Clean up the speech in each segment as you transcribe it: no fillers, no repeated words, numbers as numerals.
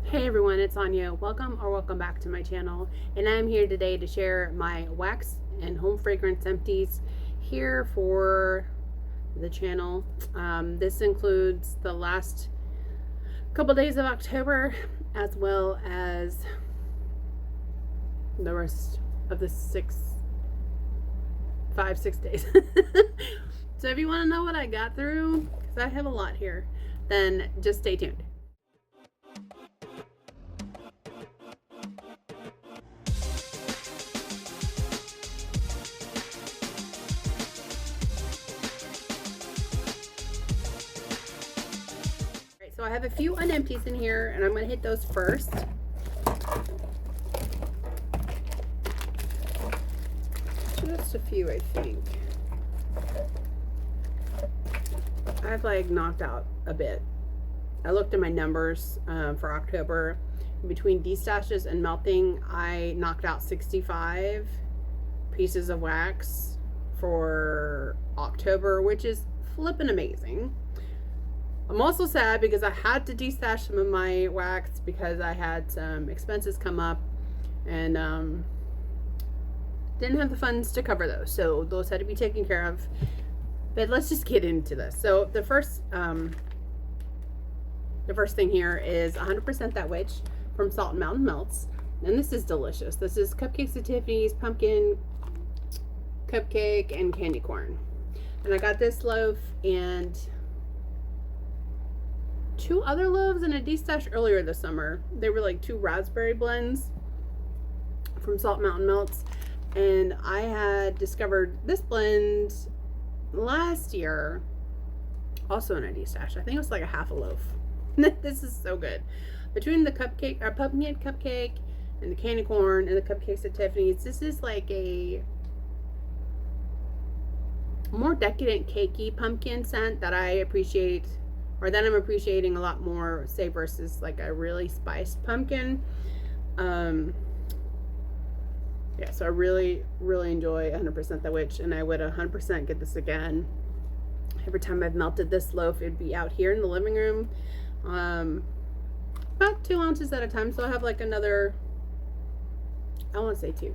Hey everyone, it's Anya. Welcome back to my channel. And I'm here today to share my wax and home fragrance empties here for the channel. This includes the last couple days of October as well as the rest of the 6 days. So if you want to know what I got through, because I have a lot here, then just stay tuned. So I have a few unempties in here, and I'm going to hit those first. Just a few, I think. I've like knocked out a bit. I looked at my numbers for October. Between destashes and melting, I knocked out 65 pieces of wax for October, which is flippin' amazing. I'm also sad because I had to destash some of my wax because I had some expenses come up and didn't have the funds to cover those. So those had to be taken care of. But let's just get into this. So the first thing here is 100% That Witch from Salt and Mountain Melts. And this is delicious. This is Cupcakes at Tiffany's, pumpkin cupcake, and candy corn. And I got this loaf and 2 other loaves and a destash earlier this summer. They were like 2 raspberry blends from Salt Mountain Melts, and I had discovered this blend last year also in a destash. I think it was like a half a loaf. This is so good. Between the cupcake or pumpkin cupcake and the candy corn and the Cupcakes at Tiffany's, this is like a more decadent cakey pumpkin scent that I appreciate, or that I'm appreciating a lot more, say, versus like a really spiced pumpkin. Yeah, so I really enjoy 100% The Witch, and I would 100% get this again. Every time I've melted this loaf, it'd be out here in the living room, about 2 ounces at a time. So I have like another, I want to say 2,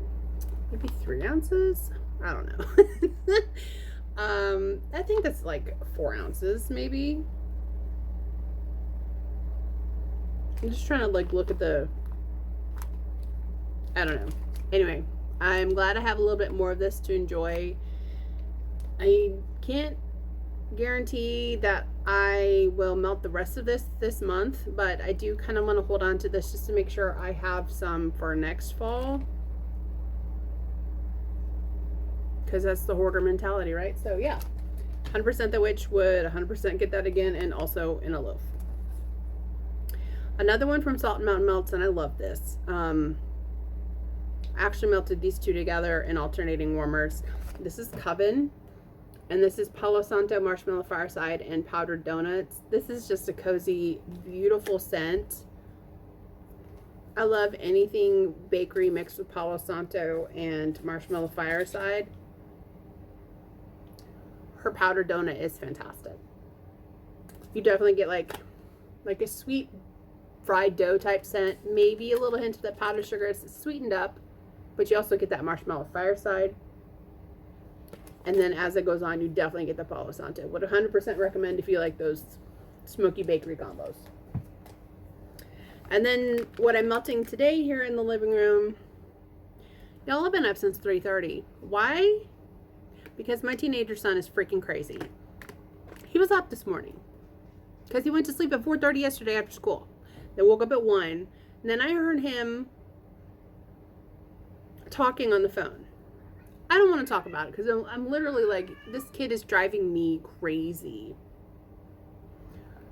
maybe 3 ounces. I don't know. I think that's like 4 ounces, maybe. I'm just trying to like look at the, I don't know. Anyway, I'm glad I have a little bit more of this to enjoy. I can't guarantee that I will melt the rest of this month, but I do kind of want to hold on to this just to make sure I have some for next fall, because that's the hoarder mentality, right? So yeah, 100% The Witch would 100% get that again, and also in a loaf. Another one from Salt and Mountain Melts, and I love this. I actually melted these 2 together in alternating warmers. This is Coven, and this is Palo Santo, Marshmallow Fireside, and Powdered Donuts. This is just a cozy, beautiful scent. I love anything bakery mixed with Palo Santo and Marshmallow Fireside. Her powdered donut is fantastic. You definitely get like a sweet fried dough type scent, maybe a little hint of that powdered sugar. It's sweetened up, but you also get that Marshmallow Fireside. And then as it goes on, you definitely get the Palo Santo. Would 100% recommend if you like those smoky bakery combos. And then what I'm melting today here in the living room, y'all, I've been up since 3:30. Why? Because my teenager son is freaking crazy. He was up this morning because he went to sleep at 4:30 yesterday after school. They woke up at 1, and then I heard him talking on the phone. I don't want to talk about it because I'm literally like, this kid is driving me crazy.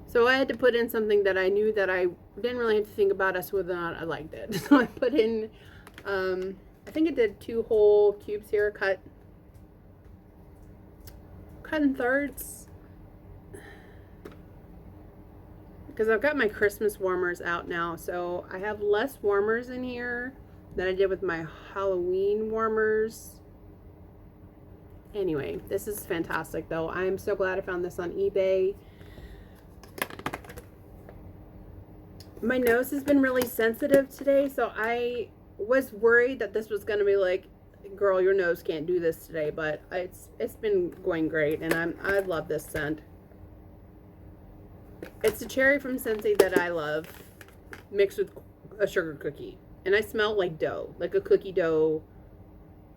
So I had to put in something that I knew that I didn't really have to think about as to whether or not I liked it. So I put in, I think I did 2 whole cubes here, cut in thirds. Because I've got my Christmas warmers out now, so I have less warmers in here than I did with my Halloween warmers. Anyway, this is fantastic though. I'm so glad I found this on eBay. My nose has been really sensitive today, so I was worried that this was going to be like, girl, your nose can't do this today, but it's been going great, and I love this scent. It's a cherry from Scentsy that I love, mixed with a sugar cookie, and I smell like dough, like a cookie dough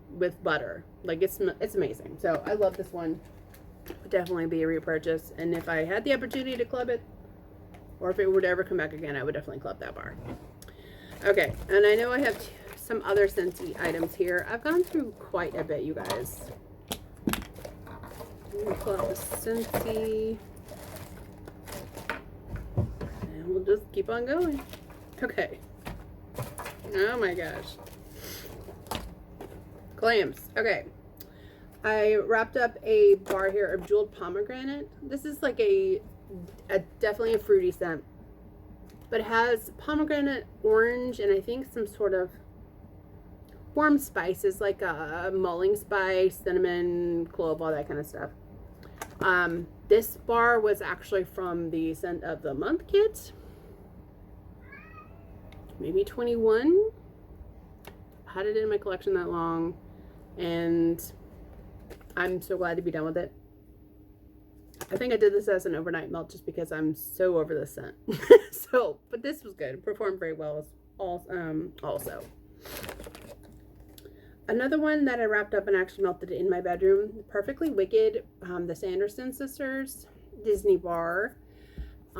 with butter. Like it's amazing. So I love this one. Would definitely be a repurchase, and if I had the opportunity to club it, or if it were to ever come back again, I would definitely club that bar. Okay, and I know I have some other Scentsy items here. I've gone through quite a bit, you guys. Let me pull out the Scentsy, and we'll just keep on going. Okay. Oh my gosh. Clams. Okay. I wrapped up a bar here of jeweled pomegranate. This is like a definitely a fruity scent, but it has pomegranate, orange, and I think some sort of warm spices like a mulling spice, cinnamon, clove, all that kind of stuff. This bar was actually from the Scent of the Month kit, maybe 21. Had it in my collection that long, and I'm so glad to be done with it. I think I did this as an overnight melt just because I'm so over the scent. So, but this was good. It performed very well also. Another one that I wrapped up and actually melted in my bedroom, Perfectly Wicked, the Sanderson sisters Disney bar. I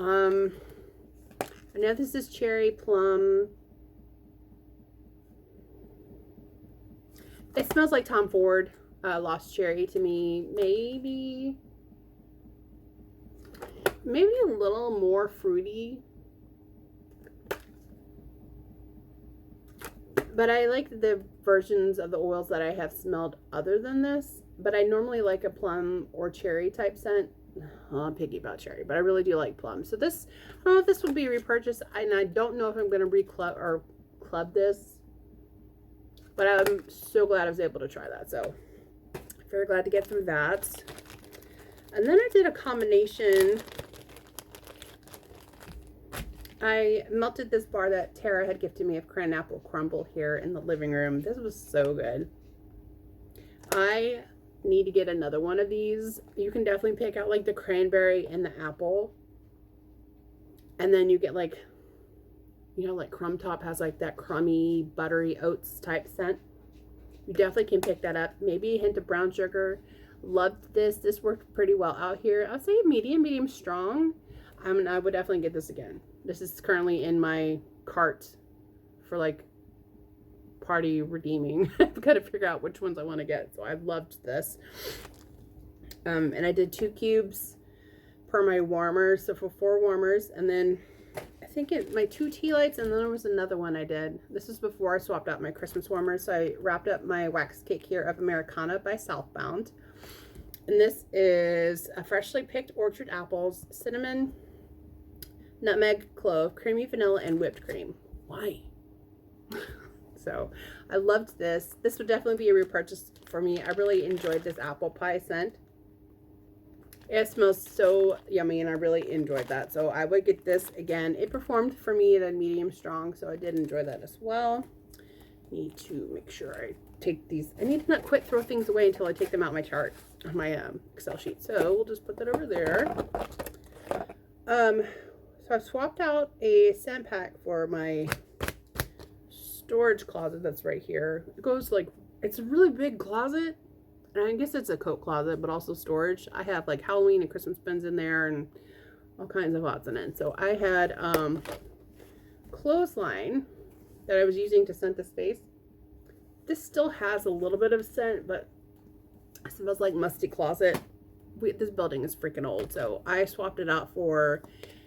know this is cherry plum. It smells like Tom Ford Lost Cherry to me. Maybe a little more fruity, but I like the versions of the oils that I have smelled other than this. But I normally like a plum or cherry type scent. I'm picky about cherry, but I really do like plum. So this, I don't know if this would be a repurchase, and I don't know if I'm going to club this, but I'm so glad I was able to try that. So very glad to get through that. And then I did a combination. I melted this bar that Tara had gifted me of cran apple crumble here in the living room. This was so good. I need to get another one of these. You can definitely pick out like the cranberry and the apple, and then you get like, you know, like Crumb Top has like that crummy buttery oats type scent. You definitely can pick that up. Maybe a hint of brown sugar. Loved this. This worked pretty well out here. I'll say medium strong. I would definitely get this again. This is currently in my cart for like party redeeming. I've got to figure out which ones I want to get. So I loved this. And I did 2 cubes per my warmers. So for 4 warmers, and then I think my 2 tea lights, and then there was another one I did. This is before I swapped out my Christmas warmers. So I wrapped up my wax cake here of Americana by Southbound. And this is a freshly picked orchard apples, cinnamon, nutmeg, clove, creamy vanilla, and whipped cream. Why? So I loved this. This would definitely be a repurchase for me. I really enjoyed this apple pie scent. It smells so yummy, and I really enjoyed that. So I would get this again. It performed for me at a medium strong, so I did enjoy that as well. Need to make sure I take these. I need to not quit throw things away until I take them out my chart on my Excel sheet. So we'll just put that over there. So I've swapped out a scent pack for my storage closet that's right here. It goes like, it's a really big closet, and I guess it's a coat closet, but also storage. I have like Halloween and Christmas pins in there and all kinds of odds in it. So I had clothesline that I was using to scent the space. This still has a little bit of scent, but it smells like musty closet. This building is freaking old, so I swapped it out for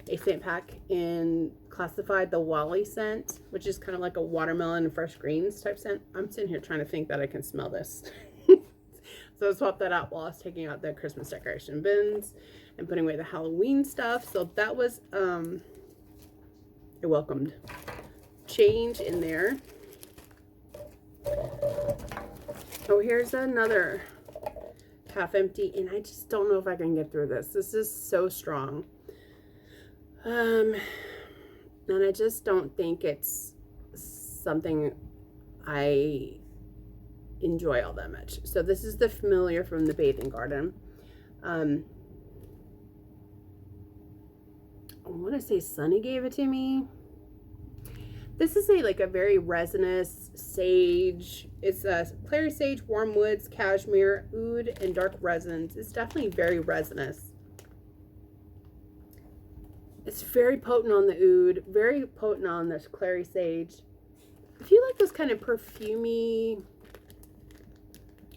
a scent pack in Classified, the Wally scent, which is kind of like a watermelon and fresh greens type scent. I'm sitting here trying to think that I can smell this. So I swapped that out while I was taking out the Christmas decoration bins and putting away the Halloween stuff. So that was a welcomed change in there. Oh, here's another half empty, and I just don't know if I can get through this. This is so strong. And I just don't think it's something I enjoy all that much. So this is the Familiar from the Bathing Garden. I want to say Sunny gave it to me. This is a very resinous sage. It's a clary sage, warm woods, cashmere, oud, and dark resins. It's definitely very resinous. It's very potent on the oud, very potent on this clary sage. If you like those kind of perfumey,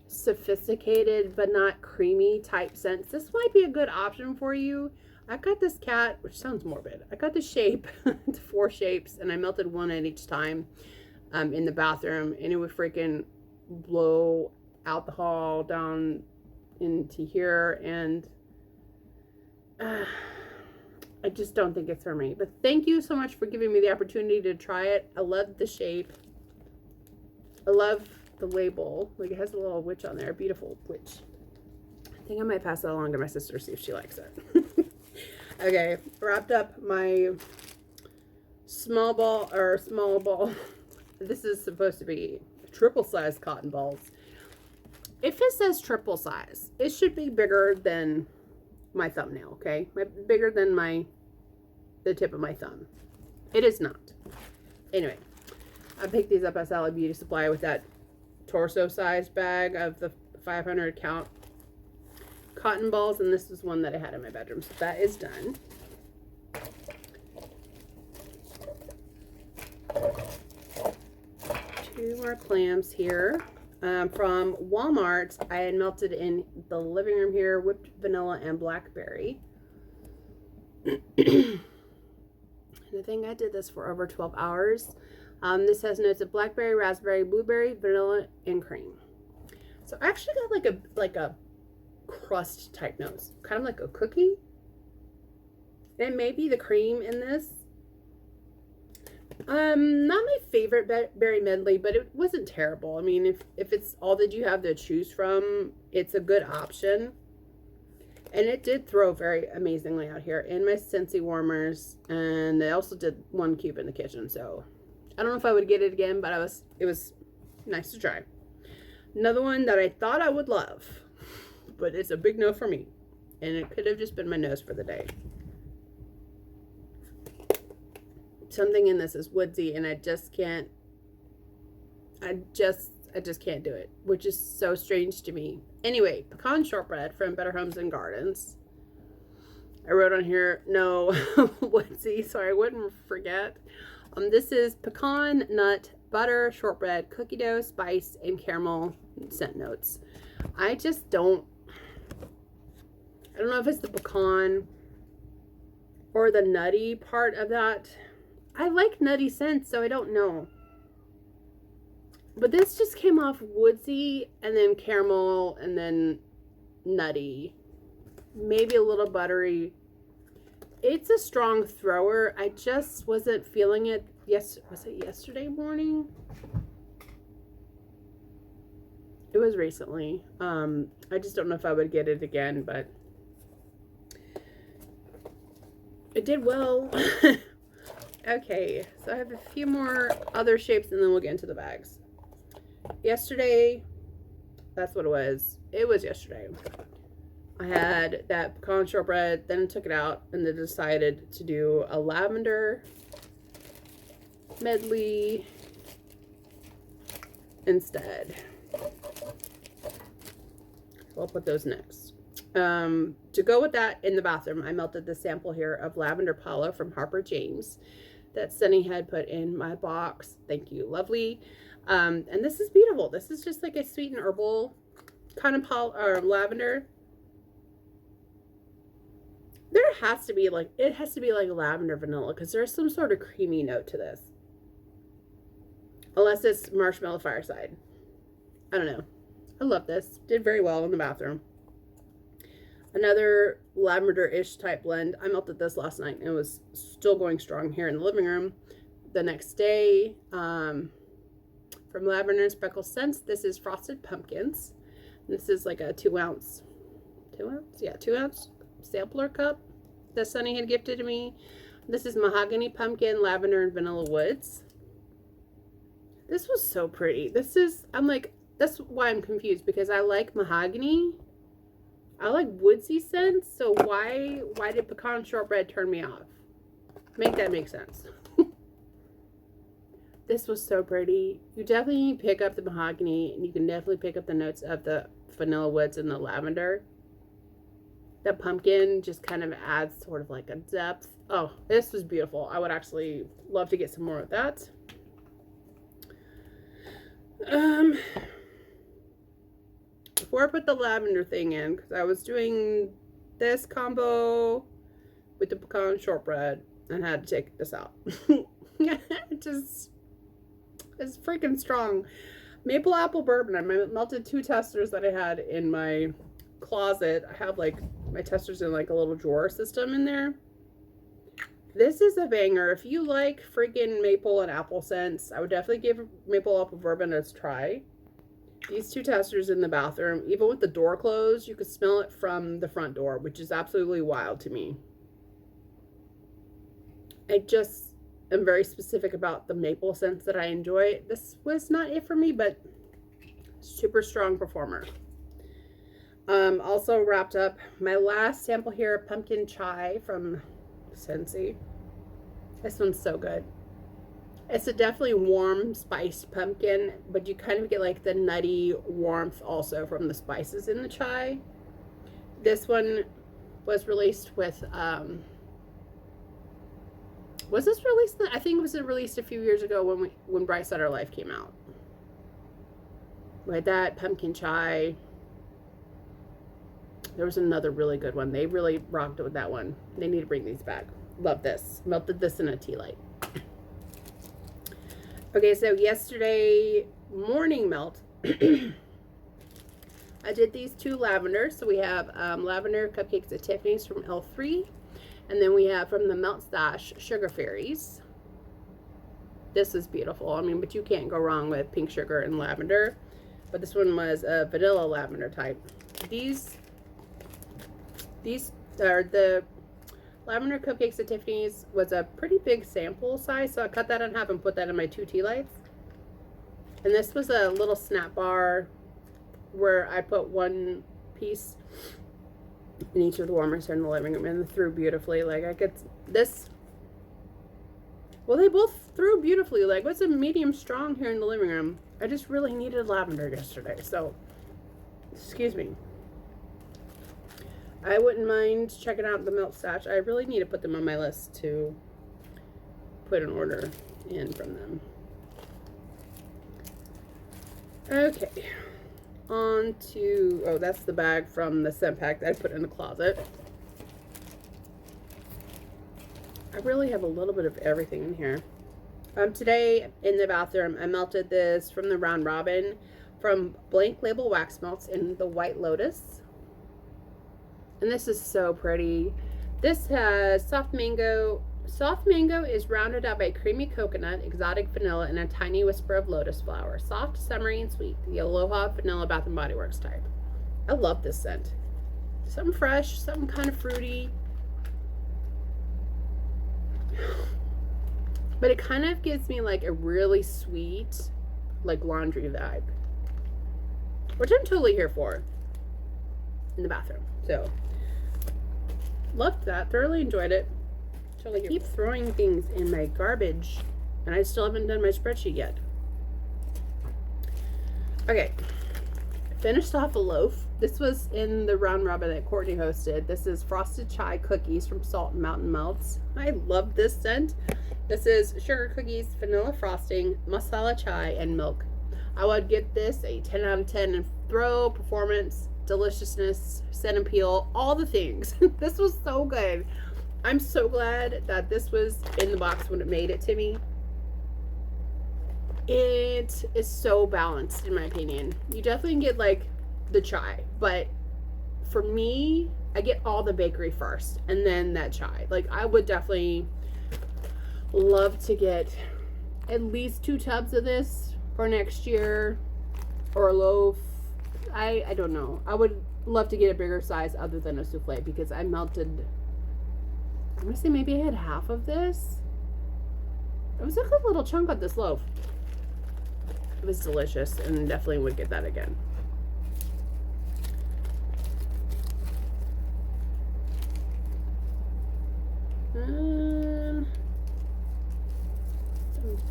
sophisticated but not creamy type scents, this might be a good option for you. I got this cat, which sounds morbid. I got the shape, it's 4 shapes, and I melted one at each time in the bathroom, and it would freaking blow out the hall down into here, and I just don't think it's for me. But thank you so much for giving me the opportunity to try it. I love the shape. I love the label. Like, it has a little witch on there. Beautiful witch. I think I might pass that along to my sister, see if she likes it. Okay, wrapped up my small ball. This is supposed to be triple size cotton balls. If it says triple size, it should be bigger than my thumbnail, okay? Bigger than the tip of my thumb. It is not. Anyway, I picked these up at Sally Beauty Supply with that torso size bag of the 500 count cotton balls, and this is one that I had in my bedroom, so that is done. Two more clams here from Walmart. I had melted in the living room here, whipped vanilla and blackberry. And I think I did this for over 12 hours. This has notes of blackberry, raspberry, blueberry, vanilla, and cream. So I actually got like a crust type notes, kind of like a cookie. And maybe the cream in this. Not my favorite berry medley, but it wasn't terrible. I mean, if it's all that you have to choose from, it's a good option. And it did throw very amazingly out here in my Scentsy warmers, and I also did 1 cube in the kitchen. So I don't know if I would get it again, but it was nice to try. Another one that I thought I would love, but it's a big no for me, and it could have just been my nose for the day. Something in this is woodsy, and I just can't do it, which is so strange to me. Anyway, pecan shortbread from Better Homes and Gardens. I wrote on here, no woodsy, so I wouldn't forget. This is pecan, nut, butter, shortbread, cookie dough, spice, and caramel scent notes. I don't know if it's the pecan or the nutty part of that. I like nutty scents, so I don't know. But this just came off woodsy, and then caramel, and then nutty. Maybe a little buttery. It's a strong thrower. I just wasn't feeling it. Was it yesterday morning? It was recently. I just don't know if I would get it again, but it did well. Okay, so I have a few more other shapes, and then we'll get into the bags. Yesterday, that's what it was. It was yesterday. I had that pecan shortbread, then I took it out, and then decided to do a lavender medley instead. So I'll put those next. To go with that, in the bathroom, I melted the sample here of Lavender Paula from Harper James that Sunny had put in my box. Thank you, lovely. And this is beautiful. This is just like a sweet and herbal kind of lavender. There has to be like, it has to be like lavender vanilla, because there's some sort of creamy note to this. Unless it's marshmallow fireside. I don't know. I love this. Did very well in the bathroom. Another lavender-ish type blend. I melted this last night, and it was still going strong here in the living room. The next day, from Lavender and Speckle Scents, this is Frosted Pumpkins. This is like a 2 ounce sampler cup that Sunny had gifted to me. This is mahogany, pumpkin, lavender, and vanilla woods. This was so pretty. This is, I'm like, that's why I'm confused, because I like mahogany. I like woodsy scents, so why did pecan shortbread turn me off? Make that make sense. This was so pretty. You definitely pick up the mahogany, and you can definitely pick up the notes of the vanilla woods and the lavender. The pumpkin just kind of adds sort of like a depth. Oh, this was beautiful. I would actually love to get some more of that. Before I put the lavender thing in, because I was doing this combo with the pecan shortbread and had to take this out. It just is freaking strong. Maple apple bourbon. I melted 2 testers that I had in my closet. I have like my testers in like a little drawer system in there. This is a banger. If you like freaking maple and apple scents, I would definitely give maple apple bourbon a try. These 2 testers in the bathroom, even with the door closed, you could smell it from the front door, which is absolutely wild to me. I just am very specific about the maple scents that I enjoy. This was not it for me, but super strong performer. Also wrapped up my last sample here, pumpkin chai from Scentsy. This one's so good. It's a definitely warm spiced pumpkin, but you kind of get like the nutty warmth also from the spices in the chai. This one was released with was this released? I think it was released a few years ago when Bright Side Our Life came out. With that pumpkin chai. There was another really good one. They really rocked it with that one. They need to bring these back. Love this. Melted this in a tea light. Okay, so yesterday morning melt, I did these 2 lavenders. So we have lavender cupcakes at Tiffany's from L3. And then we have from the Melt Stash, Sugar Fairies. This is beautiful. I mean, but you can't go wrong with pink sugar and lavender. But this one was a vanilla lavender type. These are the lavender cupcakes at Tiffany's. Was a pretty big sample size, so I cut that in half and put that in my 2 tea lights. And this was a little snap bar where I put 1 piece in each of the warmers here in the living room, and they threw beautifully. Like I could this. Well, they both threw beautifully. Like what's a medium strong here in the living room? I just really needed lavender yesterday, so excuse me. I wouldn't mind checking out the Melt Stash. I really need to put them on my list to put an order in from them. Okay. On to, oh, that's the bag from the scent pack that I put in the closet. I really have a little bit of everything in here. Today in the bathroom, I melted this from the Round Robin from Blank Label Wax Melts in the White Lotus. And this is so pretty. This has soft mango. Soft mango is rounded out by creamy coconut, exotic vanilla, and a tiny whisper of lotus flower. Soft, summery, and sweet. The Aloha Vanilla Bath & Body Works type. I love this scent. Something fresh, something kind of fruity. But it kind of gives me like a really sweet, like laundry vibe. Which I'm totally here for in the bathroom. So, loved that. Thoroughly enjoyed it. I keep throwing things in my garbage, and I still haven't done my spreadsheet yet. Okay, finished off a loaf. This was in the Round Robin that Courtney hosted. This is frosted chai cookies from Salt and Mountain Melts. I love this scent. This is sugar cookies, vanilla frosting, masala chai, and milk. I would get this a 10 out of 10 and throw performance, deliciousness, scent appeal, all the things. This was so good. I'm so glad that this was in the box when it made it to me. It is so balanced in my opinion. You definitely get like the chai, but for me, I get all the bakery first and then that chai. Like I would definitely love to get at least 2 tubs of this for next year, or a loaf. I don't know. I would love to get a bigger size other than a souffle, because I melted I'm gonna say maybe I had half of this. It was a good little chunk of this loaf. It was delicious and definitely would get that again. Some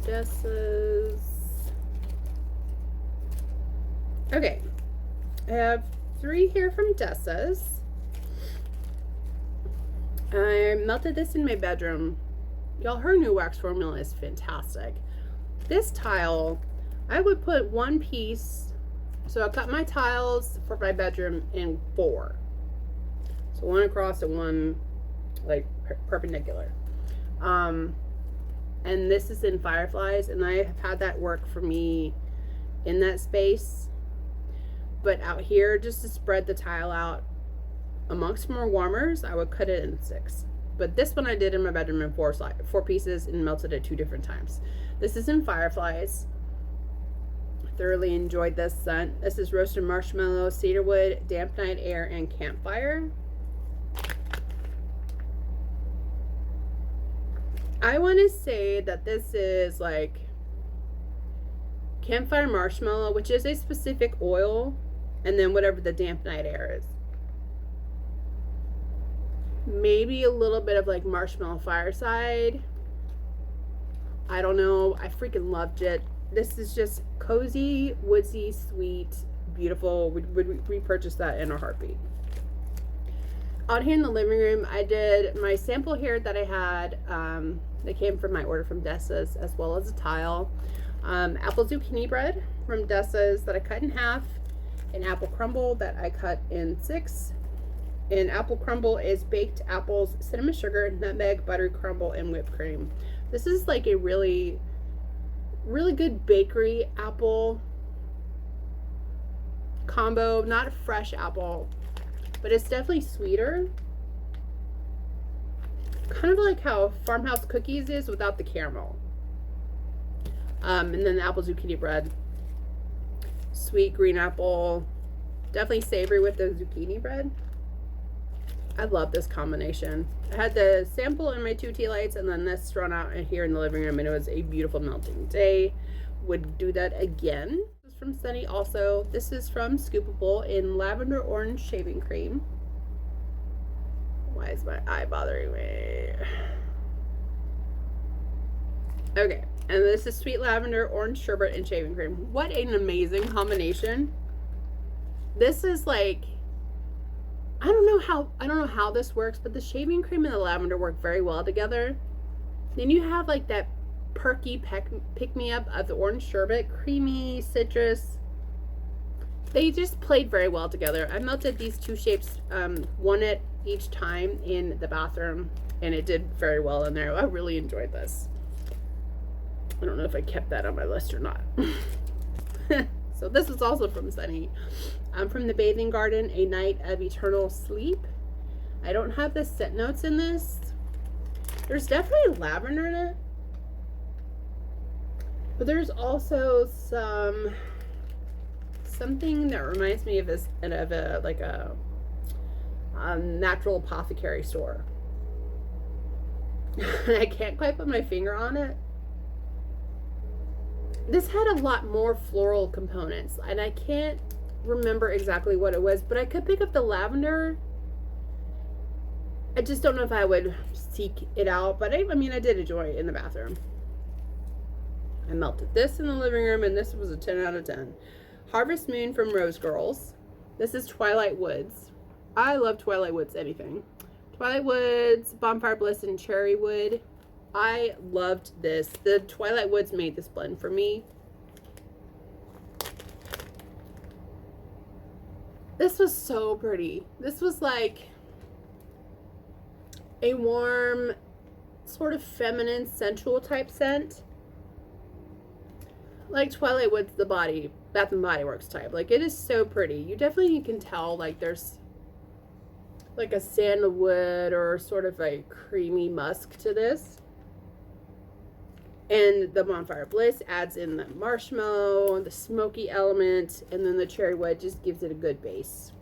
Dessas. Okay, I have 3 here from Dessas. I melted this in my bedroom. Y'all, her new wax formula is fantastic. This tile, I would put 1 piece. So I cut my tiles for my bedroom in 4. So 1 across and 1 like perpendicular. And this is in Fireflies, and I have had that work for me in that space. But out here, just to spread the tile out amongst more warmers, I would cut it in 6. But this one I did in my bedroom in 4 pieces and melted it 2 different times. This is in Fireflies. Thoroughly enjoyed this scent. This is roasted marshmallow, cedarwood, damp night air, and campfire. I want to say that this is like campfire marshmallow, which is a specific oil, and then whatever the damp night air is. Maybe a little bit of like marshmallow fireside. I don't know. I freaking loved it. This is just cozy, woodsy, sweet, beautiful. Would repurchase that in a heartbeat. Out here in the living room, I did my sample here that I had that came from my order from Dessas, as well as a tile. Apple zucchini bread from Dessas that I cut in half. An apple crumble that I cut in 6. And apple crumble is baked apples, cinnamon sugar, nutmeg, butter crumble, and whipped cream. This is like a really, really good bakery apple combo. Not a fresh apple, but it's definitely sweeter. Kind of like how Farmhouse Cookies is without the caramel. And then the apple zucchini bread. Sweet green apple. Definitely savory with the zucchini bread. I love this combination. I had the sample in my 2 tea lights and then this thrown out here in the living room, and it was a beautiful melting day. Would do that again. This is from Sunny also. This is from Scoopable in lavender orange shaving cream. Why is my eye bothering me? Okay, and this is sweet lavender, orange sherbet, and shaving cream. What an amazing combination. This is like, I don't know how this works, but the shaving cream and the lavender work very well together. Then you have like that perky pick-me-up of the orange sherbet, creamy citrus. They just played very well together. I melted these 2 shapes, one at each time in the bathroom, and it did very well in there. I really enjoyed this. I don't know if I kept that on my list or not. So this is also from Sunny. From the Bathing Garden, A Night of Eternal Sleep. I don't have the scent notes in this. There's definitely lavender in it. But there's also something that reminds me of a natural apothecary store. I can't quite put my finger on it. This had a lot more floral components, and I can't remember exactly what it was, but I could pick up the lavender. I just don't know if I would seek it out, but I mean, I did enjoy it in the bathroom. I melted this in the living room, and this was a 10 out of 10. Harvest Moon from Rose Girls. This is Twilight Woods. I love Twilight Woods anything. Twilight Woods, Bonfire Bliss, and Cherry Wood. I loved this. The Twilight Woods made this blend for me. This was so pretty. This was like a warm, sort of feminine, sensual type scent. Like Twilight Woods, the Bath and Body Works type. Like, it is so pretty. You definitely can tell, like, there's like a sandalwood or sort of a creamy musk to this. And the Bonfire Bliss adds in the marshmallow, the smoky element, and then the cherry wood just gives it a good base.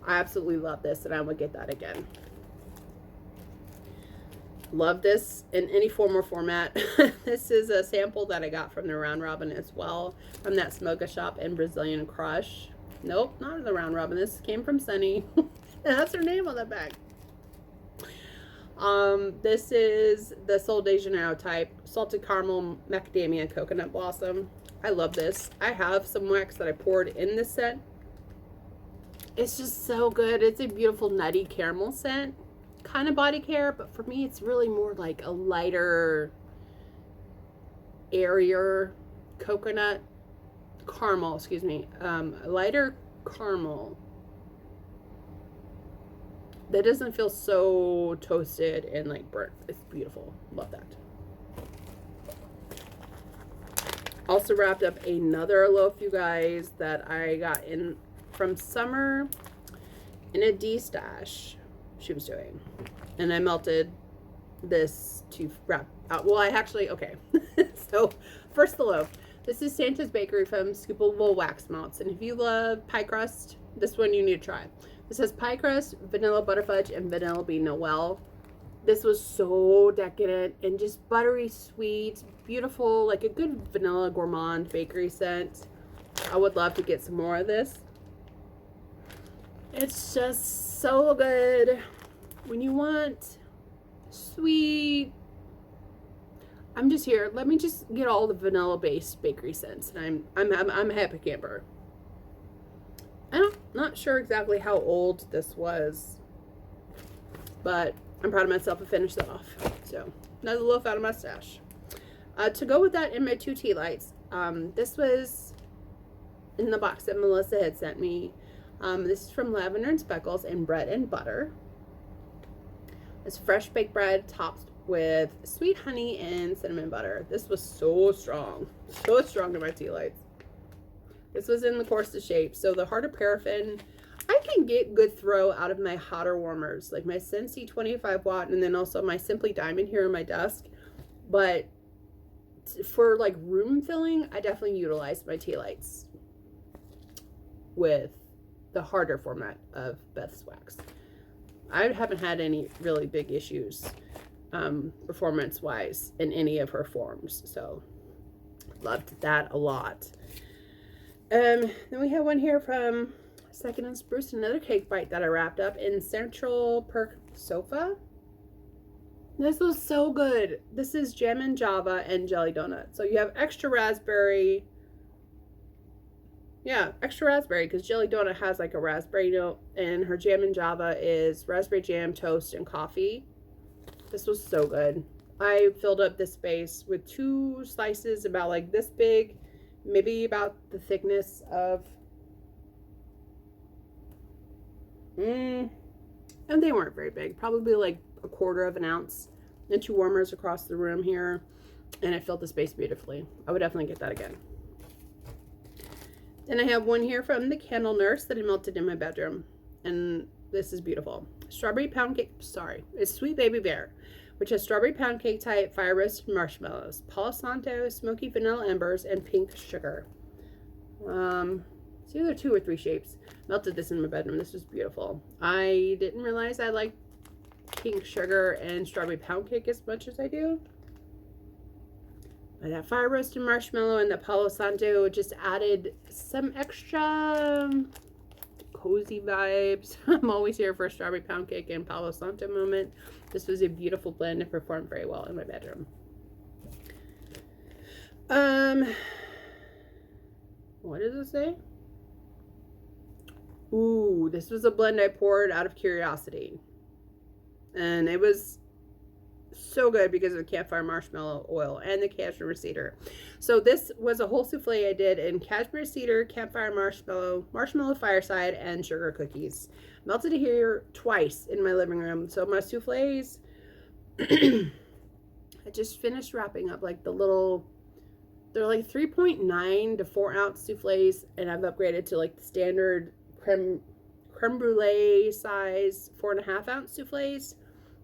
I absolutely love this, and I would get that again. Love this in any form or format. This is a sample that I got from the Round Robin as well, from that Smoga shop in Brazilian Crush. Nope, not the Round Robin. This came from Sunny. That's her name on the bag. This is the Sol de Janeiro type, salted caramel, macadamia, coconut blossom. I love this. I have some wax that I poured in this scent. It's just so good. It's a beautiful nutty caramel scent. Kind of body care, but for me it's really more like a lighter, airier coconut caramel, excuse me, a lighter caramel that doesn't feel so toasted and like burnt. It's beautiful. Love that. Also wrapped up another loaf, you guys, that I got in from Summer in a D-stash she was doing. And I melted this to wrap out. Well, I actually, okay. So, first the loaf. This is Santa's Bakery from Scoopable Wax Melts. And if you love pie crust, this one you need to try. This has pie crust, vanilla butterfudge, and vanilla bean Noel. This was so decadent and just buttery sweet, beautiful, like a good vanilla gourmand bakery scent. I would love to get some more of this. It's just so good. When you want sweet, I'm just here. Let me just get all the vanilla-based bakery scents, and I'm a happy camper. I'm not sure exactly how old this was, but I'm proud of myself to finish that off. So another loaf out of my stash. To go with that, in my 2 tea lights, this was in the box that Melissa had sent me. This is from Lavender and Speckles and Bread and Butter. It's fresh baked bread topped with sweet honey and cinnamon butter. This was so strong to my tea lights. This was in the coarsest shape. So the harder paraffin, I can get good throw out of my hotter warmers, like my Scentsy 25 watt, and then also my Simply Diamond here in my desk. But for like room filling, I definitely utilize my tea lights with the harder format of Beth's wax. I haven't had any really big issues performance wise in any of her forms, so loved that a lot. Then we have one here from Second and Spruce, another cake bite that I wrapped up in Central Perk Sofa. This was so good. This is Jam and Java and Jelly Donut. So you have extra raspberry. Yeah, extra raspberry, because Jelly Donut has like a raspberry note, and her Jam and Java is raspberry jam, toast, and coffee. This was so good. I filled up this space with 2 slices about like this big, maybe about the thickness of, and they weren't very big, probably like a 1/4 of an ounce, and 2 warmers across the room here, and it filled the space beautifully. I would definitely get that again. Then I have one here from the Candle Nurse that I melted in my bedroom, and this is beautiful. Strawberry pound cake, it's Sweet Baby Bear, which has strawberry pound cake type, fire roasted marshmallows, Palo Santo, smoky vanilla embers, and pink sugar. It's either 2 or 3 shapes. Melted this in my bedroom. This was beautiful. I didn't realize I liked pink sugar and strawberry pound cake as much as I do. But that fire roasted marshmallow and the Palo Santo just added some extra cozy vibes. I'm always here for a strawberry pound cake and Palo Santo moment. This was a beautiful blend and performed very well in my bedroom. What does it say? Ooh, this was a blend I poured out of curiosity. And it was so good because of the campfire marshmallow oil and the cashmere cedar. So this was a whole souffle I did in cashmere cedar, campfire marshmallow fireside, and sugar cookies. Melted it here twice in my living room. So my souffles, I just finished wrapping up like the little, they're like 3.9 to 4 ounce souffles, and I've upgraded to like the standard creme brulee size 4.5 ounce souffles.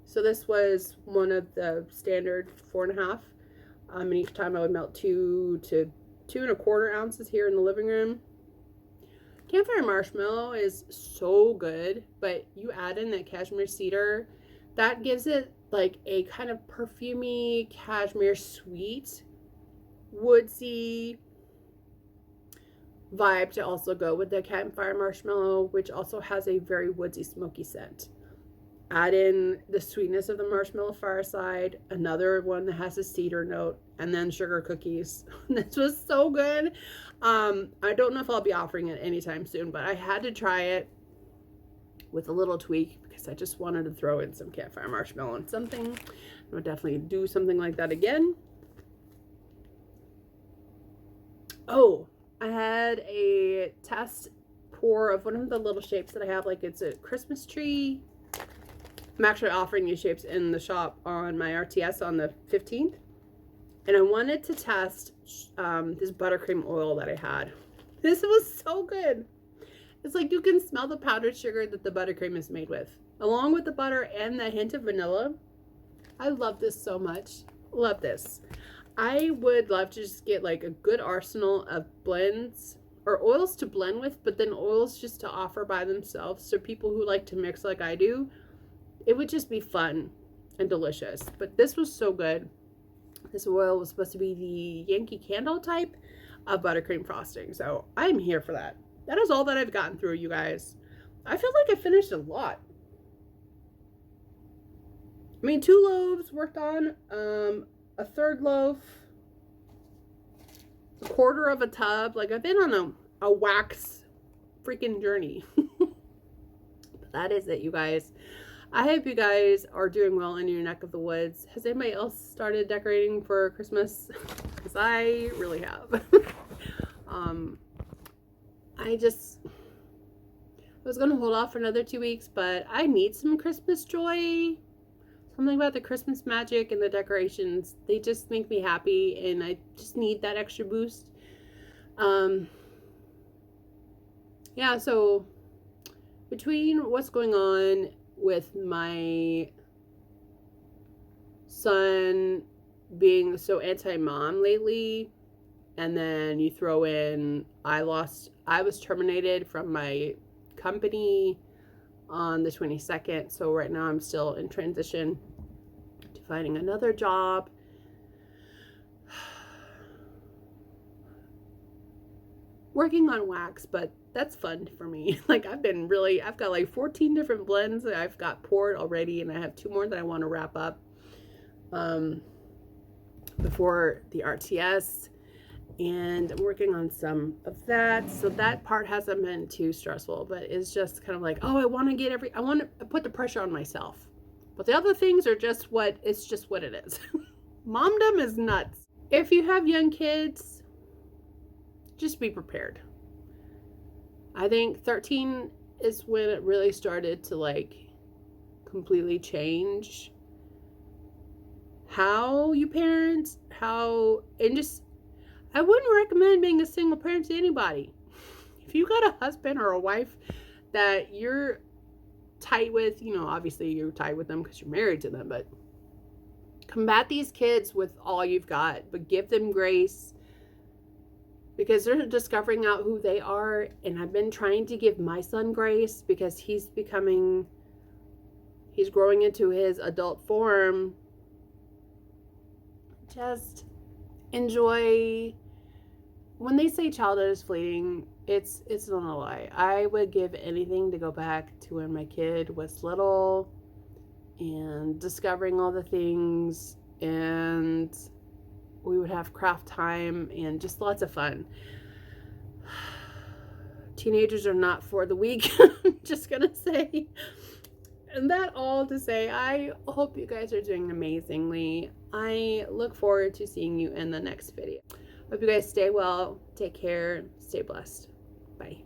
So this was one of the standard 4.5. And each time I would melt 2 to 2.25 ounces here in the living room. Campfire marshmallow is so good, but you add in that cashmere cedar, that gives it like a kind of perfumey cashmere sweet woodsy vibe to also go with the campfire marshmallow, which also has a very woodsy smoky scent. Add in the sweetness of the marshmallow fireside, another one that has a cedar note, and then sugar cookies. This was so good. I don't know if I'll be offering it anytime soon, but I had to try it with a little tweak because I just wanted to throw in some campfire marshmallow and something. I would definitely do something like that again. Oh, I had a test pour of one of the little shapes that I have, like it's a Christmas tree. I'm actually offering these shapes in the shop on my RTS on the 15th. And I wanted to test this buttercream oil that I had. This was so good. It's like you can smell the powdered sugar that the buttercream is made with, along with the butter and the hint of vanilla. I love this so much. Love this. I would love to just get like a good arsenal of blends or oils to blend with, but then oils just to offer by themselves. So people who like to mix like I do, it would just be fun and delicious. But this was so good. This oil was supposed to be the Yankee Candle type of buttercream frosting. So I'm here for that. That is all that I've gotten through, you guys. I feel like I finished a lot. I mean, 2 loaves worked on, a third loaf, a quarter of a tub. Like, I've been on a wax freaking journey. But that is it, you guys. I hope you guys are doing well in your neck of the woods. Has anybody else started decorating for Christmas? Because I really have. I was going to hold off for another 2 weeks, but I need some Christmas joy. Something about the Christmas magic and the decorations. They just make me happy, and I just need that extra boost. Yeah, so between what's going on with my son being so anti-mom lately, and then you throw in I was terminated from my company on the 22nd, so right now I'm still in transition to finding another job. Working on wax, but that's fun for me. Like I've got like 14 different blends that I've got poured already, and I have 2 more that I want to wrap up before the RTS, and I'm working on some of that. So that part hasn't been too stressful, but it's just kind of like, oh, I want to put the pressure on myself. But the other things are just it's just what it is. Momdom is nuts. If you have young kids, just be prepared. I think 13 is when it really started to like completely change how you parent, I wouldn't recommend being a single parent to anybody. If you got a husband or a wife that you're tight with, obviously you're tight with them because you're married to them, but combat these kids with all you've got, but give them grace because they're discovering out who they are. And I've been trying to give my son grace because he's growing into his adult form. Just enjoy. When they say childhood is fleeting, it's not a lie. I would give anything to go back to when my kid was little and discovering all the things, and we would have craft time and just lots of fun. Teenagers are not for the weak. I'm just gonna say. And that all to say, I hope you guys are doing amazingly. I look forward to seeing you in the next video. Hope you guys stay well, take care, stay blessed. Bye.